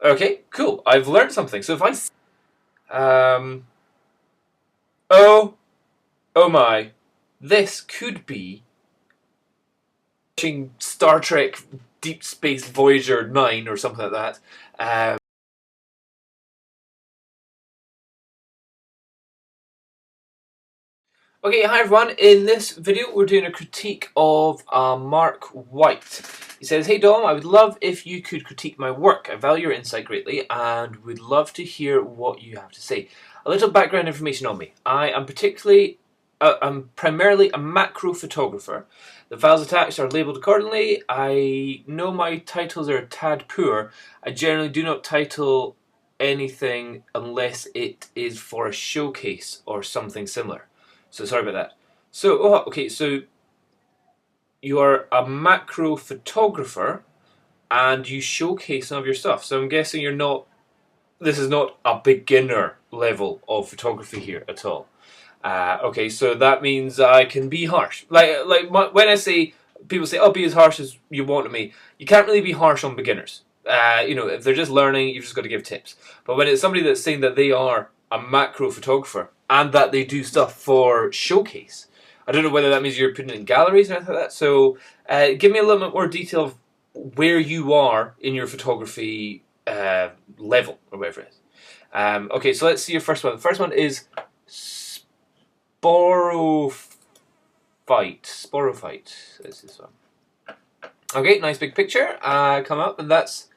Okay, cool. I've learned something. So if um, oh, oh my, this could be watching Star Trek Deep Space Voyager 9 or something like that. Okay, hi everyone. In this video, we're doing a critique of Mark White. He says, "Hey Dom, I would love if you could critique my work. I value your insight greatly and would love to hear what you have to say. A little background information on me. I'm primarily a macro photographer. The files attached are labeled accordingly. I know my titles are a tad poor. I generally do not title anything unless it is for a showcase or something similar. So sorry about that. So, okay, so you are a macro photographer and you showcase some of your stuff. So I'm guessing this is not a beginner level of photography here at all. Okay, so that means I can be harsh. When I say, people say, oh, be as harsh as you want of me, you can't really be harsh on beginners. If they're just learning, you've just got to give tips. But when it's somebody that's saying that they are a macro photographer and that they do stuff for showcase, I don't know whether that means you're putting it in galleries or anything like that. So give me a little bit more detail of where you are in your photography level or whatever it is. Okay, so let's see your first one. The first one is Sporophyte. That's this one. Okay, nice big picture. Come up, and that's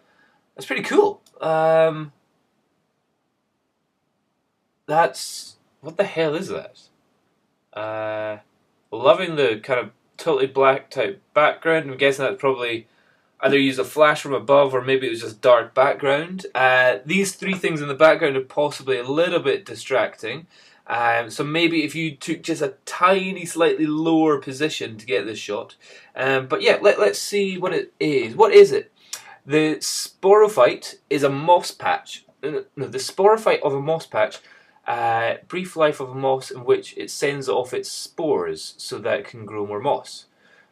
pretty cool. That's what the hell is that? Loving the kind of totally black type background. I'm guessing that's probably either use a flash from above or maybe it was just dark background. These three things in the background are possibly a little bit distracting. So maybe if you took just a tiny, slightly lower position to get this shot. But yeah, let's see what it is. What is it? The sporophyte is a moss patch. No, the sporophyte of a moss patch. Brief life of a moss in which it sends off its spores so that it can grow more moss.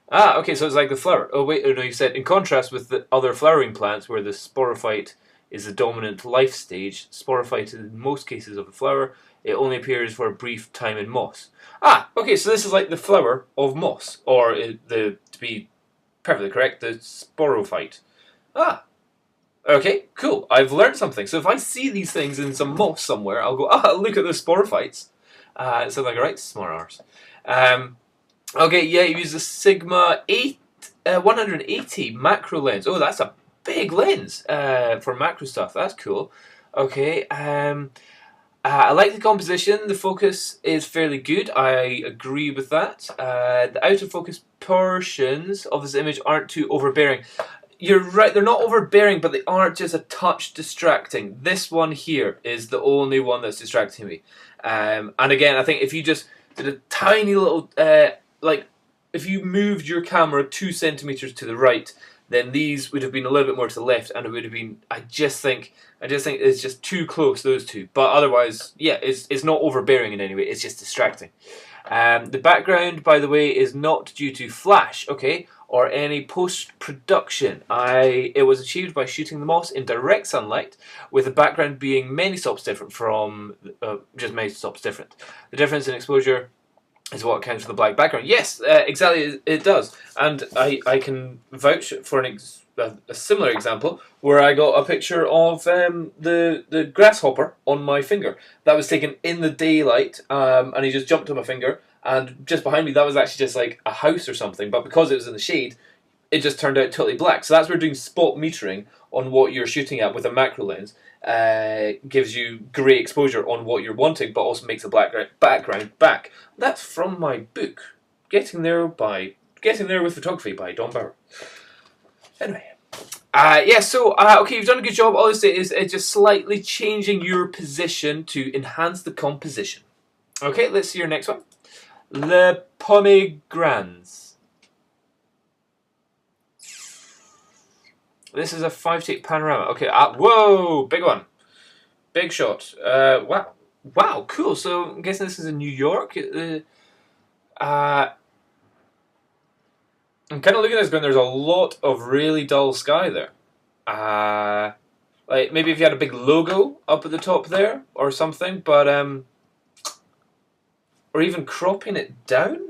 Ah, okay, so it's like the flower. Oh wait, no, you said in contrast with the other flowering plants where the sporophyte is the dominant life stage, sporophyte in most cases of a flower, it only appears for a brief time in moss. Ah, okay, so this is like the flower of moss, or to be perfectly correct, the sporophyte. Ah, okay, cool. I've learned something. So if I see these things in some moss somewhere, I'll go, look at the sporophytes. It sounds like a right smart arse. Okay, yeah, you use a Sigma 180 macro lens. Oh, that's a big lens for macro stuff. That's cool. Okay, I like the composition. The focus is fairly good. I agree with that. The out of focus portions of this image aren't too overbearing. You're right, they're not overbearing, but they aren't just a touch distracting. This one here is the only one that's distracting me. And again, I think if you just did a tiny little, if you moved your camera 2 centimeters to the right, then these would have been a little bit more to the left, and it would have been, I just think it's just too close, those two. But otherwise, yeah, it's not overbearing in any way, it's just distracting. The background, by the way, is not due to flash, okay, or any post-production. It was achieved by shooting the moss in direct sunlight, with the background being many stops different from, just many stops different. The difference in exposure is what accounts for the black background. Yes, exactly, it does. And I can vouch for a similar example where I got a picture of the grasshopper on my finger. That was taken in the daylight, and he just jumped on my finger, and just behind me that was actually just like a house or something, but because it was in the shade, it just turned out totally black. So that's where doing spot metering on what you're shooting at with a macro lens gives you great exposure on what you're wanting, but also makes a background back. That's from my book, Getting There with Photography by Don Bauer. Anyway, yeah. So okay, you've done a good job. All I say is just slightly changing your position to enhance the composition. Okay, let's see your next one. Le Pomegrans. This is a 5-take panorama. Okay, whoa, big one. Big shot. Wow, cool. So I'm guessing this is in New York. I'm kind of looking at this going, there's a lot of really dull sky there. Like maybe if you had a big logo up at the top there or something, but or even cropping it down.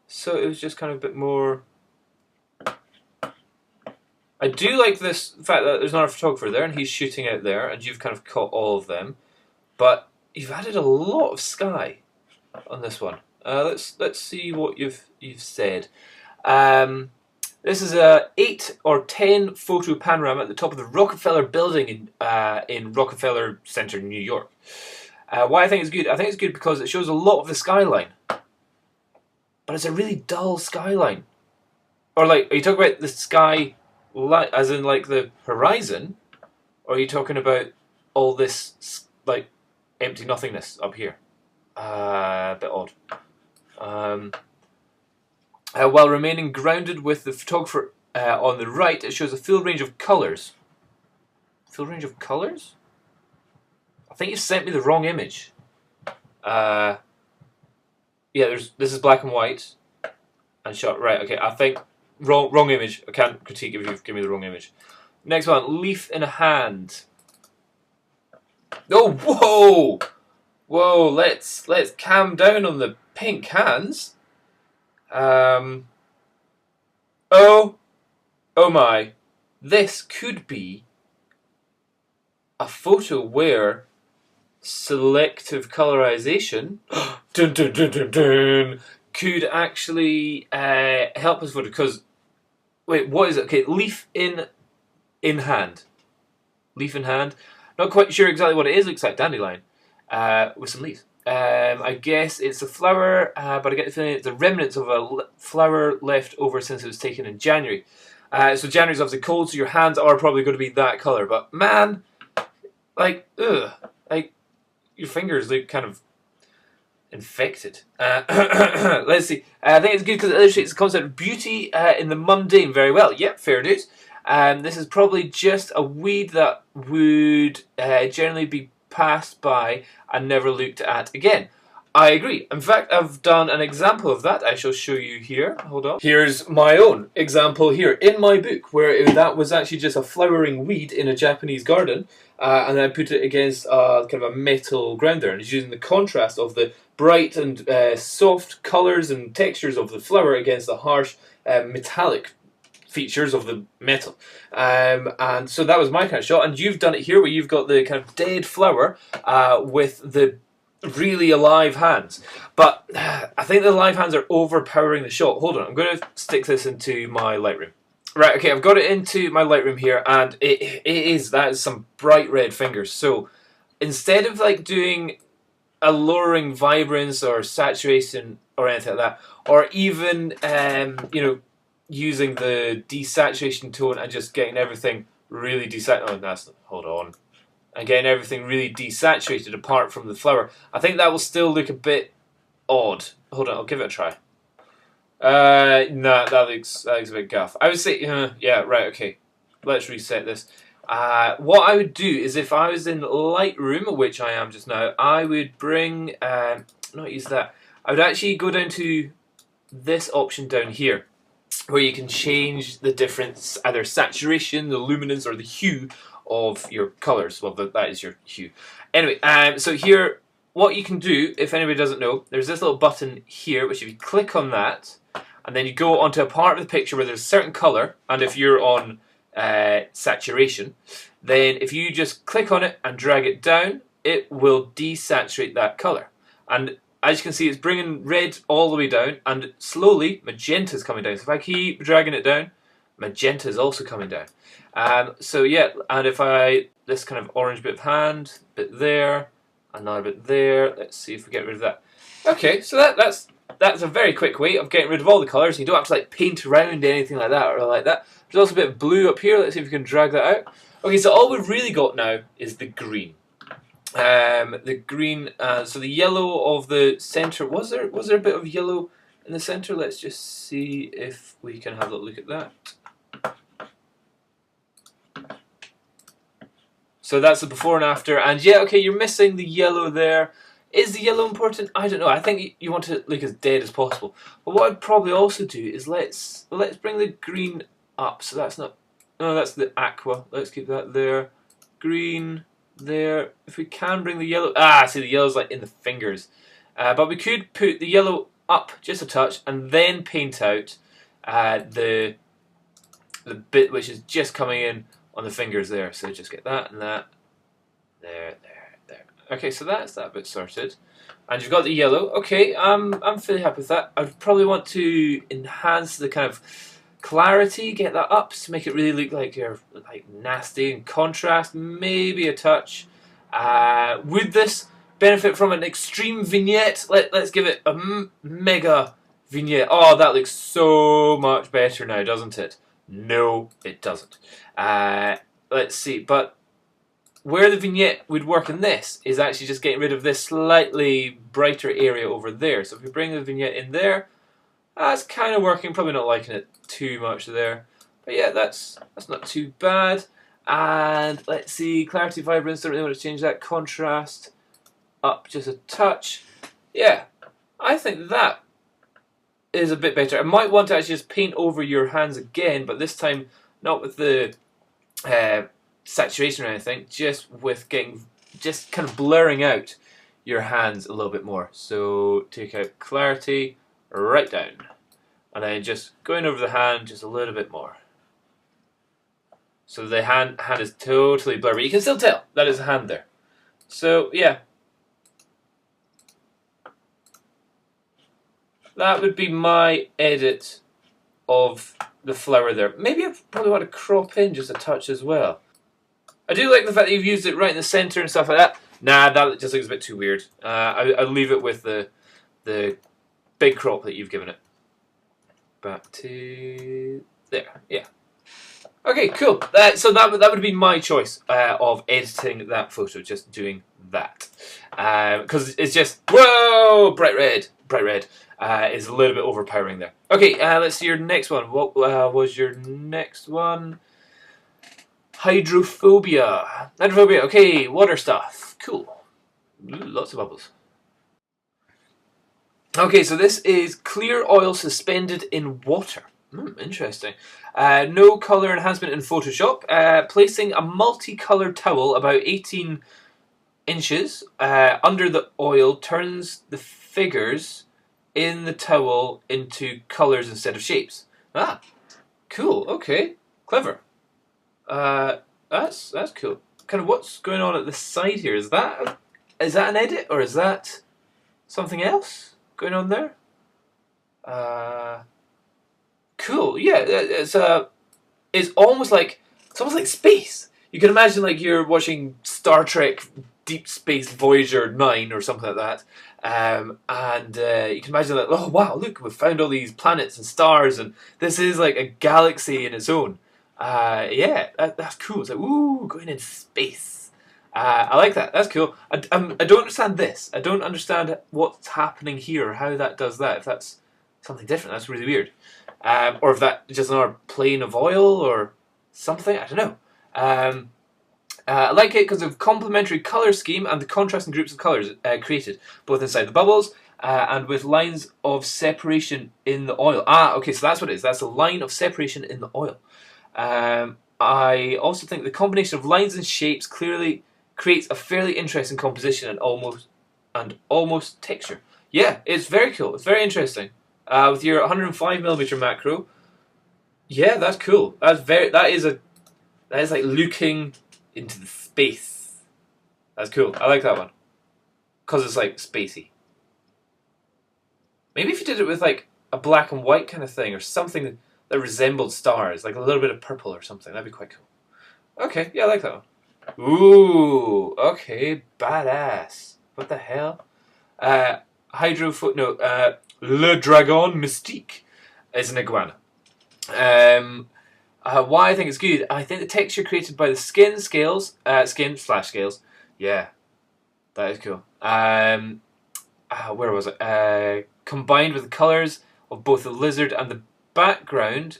So it was just kind of a bit more. I do like this fact that there's another photographer there and he's shooting out there, and you've kind of caught all of them, but you've added a lot of sky on this one. Let's see what you've said. This is a 8 or 10 photo panorama at the top of the Rockefeller Building in Rockefeller Center, New York. Why I think it's good? I think it's good because it shows a lot of the skyline, but it's a really dull skyline. Or like, are you talking about the sky, as in like the horizon, or are you talking about all this like empty nothingness up here? A bit odd. While remaining grounded with the photographer on the right, it shows a full range of colours. Full range of colours? I think you sent me the wrong image. Yeah, this is black and white and shot. Right, okay, I think wrong image. I can't critique if you give me the wrong image. Next one, leaf in a hand. Oh, whoa! Whoa, let's calm down on the pink hands. Oh my, this could be a photo where selective colorization dun, dun, dun, dun, dun, could actually help us photo. Because wait, what is it? Okay, leaf in hand. Leaf in hand. Not quite sure exactly what it is. Looks like dandelion with some leaves. I guess it's a flower, but I get the feeling it's the remnants of a flower left over since it was taken in January. So January's obviously cold, so your hands are probably going to be that colour. But man, like, like your fingers look kind of infected. Let's see. I think it's good because it illustrates the concept of beauty in the mundane very well. Yep, fair dues. This is probably just a weed that would generally be passed by and never looked at again. I agree. In fact, I've done an example of that. I shall show you here. Hold on. Here's my own example here in my book, where that was actually just a flowering weed in a Japanese garden, and I put it against kind of a metal ground there, and it's using the contrast of the bright and soft colours and textures of the flower against the harsh metallic features of the metal, and so that was my kind of shot. And you've done it here, where you've got the kind of dead flower with the really alive hands. But I think the live hands are overpowering the shot. Hold on, I'm going to stick this into my Lightroom. Right, okay, I've got it into my Lightroom here, and that is some bright red fingers. So instead of like doing a lowering vibrance or saturation or anything like that, or even you know, using the desaturation tone and just getting everything really desaturated. Oh, that's hold on. And getting everything really desaturated apart from the flower. I think that will still look a bit odd. Hold on, I'll give it a try. Nah, that looks a bit guff. I would say, yeah, right, okay. Let's reset this. What I would do is, if I was in Lightroom, which I am just now, I would bring, not use that. I would actually go down to this option down here, where you can change the difference, either saturation, the luminance, or the hue of your colours. Well, that is your hue. Anyway, so here, what you can do, if anybody doesn't know, there's this little button here, which if you click on that, and then you go onto a part of the picture where there's a certain colour, and if you're on saturation, then if you just click on it and drag it down, it will desaturate that colour. And as you can see, it's bringing red all the way down, and slowly magenta is coming down. So if I keep dragging it down, magenta is also coming down. So yeah, and if this kind of orange bit of hand, bit there, another bit there. Let's see if we get rid of that. Okay, so that's a very quick way of getting rid of all the colours. You don't have to like paint around anything like that or like that. There's also a bit of blue up here. Let's see if we can drag that out. Okay, so all we've really got now is the green. The green. So the yellow of the centre. Was there a bit of yellow in the centre? Let's just see if we can have a look at that. So that's the before and after, and yeah, okay, you're missing the yellow there. Is the yellow important? I don't know. I think you want to look as dead as possible. But what I'd probably also do is let's bring the green up, so that's not No, that's the aqua. Let's keep that there. Green there. If we can bring the yellow... Ah, see, the yellow's like in the fingers. But we could put the yellow up just a touch and then paint out the bit which is just coming in on the fingers there. So just get that and that. There. Okay, so that's that bit sorted. And you've got the yellow. Okay, I'm fairly happy with that. I'd probably want to enhance the kind of clarity, get that up to make it really look like you're like nasty and contrast, maybe a touch. Would this benefit from an extreme vignette? Let's give it a mega vignette. Oh, that looks so much better now, doesn't it? No, it doesn't. Let's see, but where the vignette would work in this is actually just getting rid of this slightly brighter area over there. So if we bring the vignette in there, that's kind of working. Probably not liking it too much there. But yeah, that's not too bad. And let's see, clarity, vibrance, don't really want to change that. Contrast, up just a touch. Yeah, I think that is a bit better. I might want to actually just paint over your hands again, but this time not with the saturation or anything, just with just kind of blurring out your hands a little bit more. So take out clarity right down, and then just going over the hand just a little bit more. So the hand is totally blurry, but you can still tell that is a hand there. So yeah, that would be my edit of the flower there. Maybe I probably want to crop in just a touch as well. I do like the fact that you've used it right in the center and stuff like that. Nah, that just looks a bit too weird. I'll leave it with the big crop that you've given it. Back to there. Yeah. Okay, cool. So that would be my choice of editing that photo, just doing that. Because it's just, whoa, bright red is a little bit overpowering there. Okay, let's see your next one. What was your next one? Hydrophobia. Okay, water stuff. Cool. Ooh, lots of bubbles. Okay, so this is clear oil suspended in water. Interesting. No colour enhancement in Photoshop. Placing a multicolored towel about 18 inches under the oil turns the figures in the towel into colours instead of shapes. Ah, cool. Okay, clever. That's cool. Kind of what's going on at the side here? Is that an edit, or is that something else going on there? Cool. Yeah, it's almost like space. You can imagine like you're watching Star Trek Deep Space Voyager 9 or something like that. And you can imagine that, oh wow, look, we've found all these planets and stars, and this is like a galaxy in its own. Yeah, that's cool. It's like, ooh, going in space. I like that. That's cool. I don't understand this. I don't understand what's happening here, or how that does that. If that's something different, that's really weird. Or if that's just another plane of oil or something. I don't know. I like it because of complementary colour scheme and the contrasting groups of colours created, both inside the bubbles and with lines of separation in the oil. Ah, okay, so that's what it is. That's a line of separation in the oil. I also think the combination of lines and shapes clearly creates a fairly interesting composition and almost texture. Yeah, it's very cool. It's very interesting. With your 105mm macro, yeah, that's cool. That is like looking into the space. That's cool. I like that one because it's like spacey. Maybe if you did it with like a black and white kind of thing, or something that resembled stars, like a little bit of purple or something, that'd be quite cool. Okay, yeah, I like that one. Ooh, okay, badass. What the hell? Le Dragon Mystique is an iguana. Why I think it's good, I think the texture created by the skin scales, yeah, that is cool. Where was it? Combined with the colours of both the lizard and the background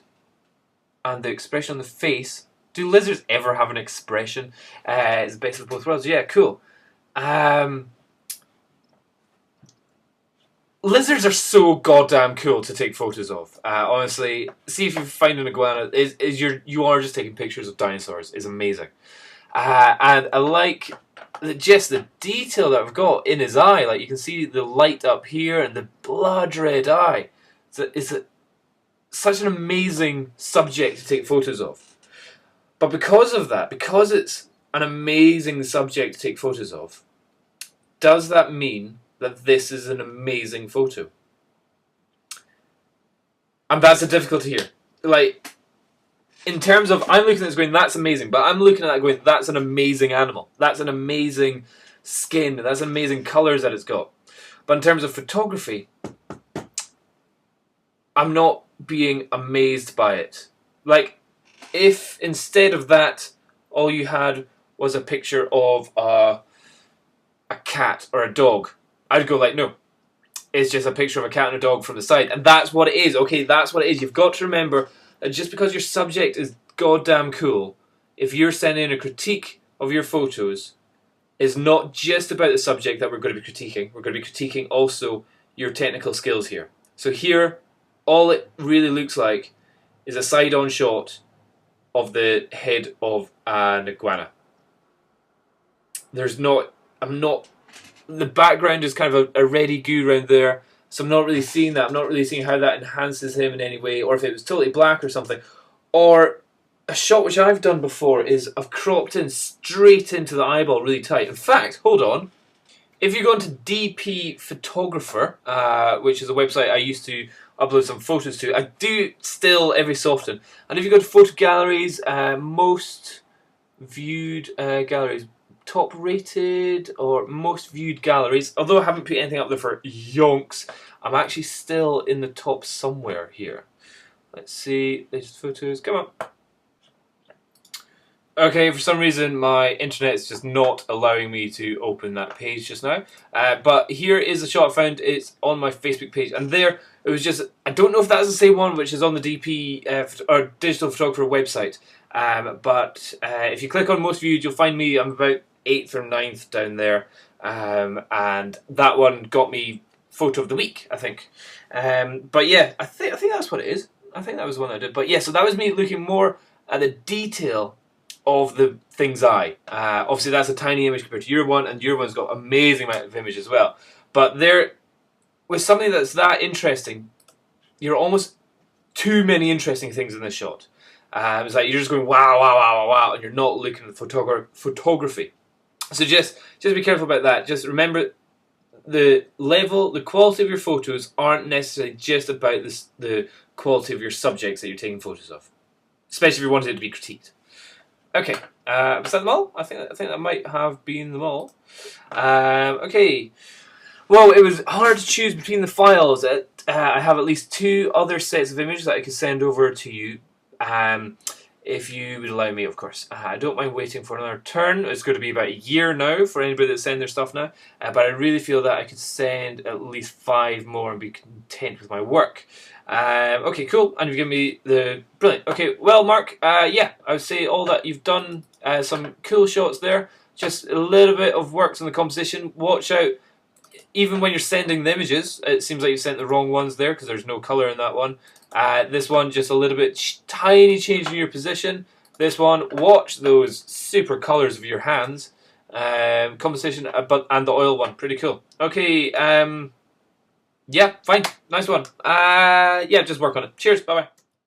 and the expression on the face. Do lizards ever have an expression? It's the best of both worlds. Yeah, cool. lizards are so goddamn cool to take photos of. Honestly, see if you find an iguana. You are just taking pictures of dinosaurs. It's amazing. And I like just the detail that I've got in his eye. Like, you can see the light up here and the blood red eye. It's such an amazing subject to take photos of. But because of that, because it's an amazing subject to take photos of, does that mean that this is an amazing photo? And that's the difficulty here. Like, in terms of, I'm looking at this going, that's amazing, but I'm looking at that going, that's an amazing animal. That's an amazing skin. That's amazing colours that it's got. But in terms of photography, I'm not being amazed by it. Like, if instead of that, all you had was a picture of a cat or a dog, I'd go like, no, it's just a picture of a cat and a dog from the side. And that's what it is. Okay, that's what it is. You've got to remember that just because your subject is goddamn cool, if you're sending a critique of your photos, it's not just about the subject that we're going to be critiquing. We're going to be critiquing also your technical skills here. So here, all it really looks like is a side-on shot of the head of an iguana. The background is kind of a reddy goo around there, so I'm not really seeing that. I'm not really seeing how that enhances him in any way, or if it was totally black or something. Or a shot which I've done before is I've cropped in straight into the eyeball really tight. In fact, hold on. If you go into DP Photographer, which is a website I used to upload some photos to, I do still every so often. And if you go to photo galleries, most viewed galleries, top rated or most viewed galleries, although I haven't put anything up there for yonks, I'm actually still in the top somewhere here. Let's see, latest photos, come on. Okay, for some reason my internet is just not allowing me to open that page just now. But here is the shot I found. It's on my Facebook page, and there it was just, I don't know if that's the same one which is on the DP or Digital Photographer website. But if you click on most viewed, you'll find me. I'm about 8th or 9th down there, and that one got me photo of the week, I think. But yeah, I think that's what it is. I think that was the one I did. But yeah, so that was me looking more at the detail of the thing's eye. Obviously that's a tiny image compared to your one, and your one's got an amazing amount of image as well. But there, with something that's that interesting, you're almost too many interesting things in this shot. It's like you're just going wow, wow, wow, wow, wow, and you're not looking at photography. So just be careful about that. Just remember, the level, the quality of your photos aren't necessarily just about the quality of your subjects that you're taking photos of, especially if you wanted it to be critiqued. Okay, was that them all? I think that might have been them all. Okay, well, it was hard to choose between the files. I have at least 2 other sets of images that I could send over to you, if you would allow me, of course. I don't mind waiting for another turn. It's going to be about a year now for anybody that sends their stuff now, but I really feel that I could send at least 5 more and be content with my work. Okay, cool, and you've given me the brilliant. Okay, well, Mark, yeah, I would say all that you've done, some cool shots there. Just a little bit of work on the composition. Watch out, even when you're sending the images, it seems like you sent the wrong ones there because there's no color in that one. This one, just a little bit tiny change in your position. This one, watch those super colors of your hands. Composition, and the oil one, pretty cool. Okay, yeah, fine, nice one. Yeah, just work on it. Cheers, bye bye.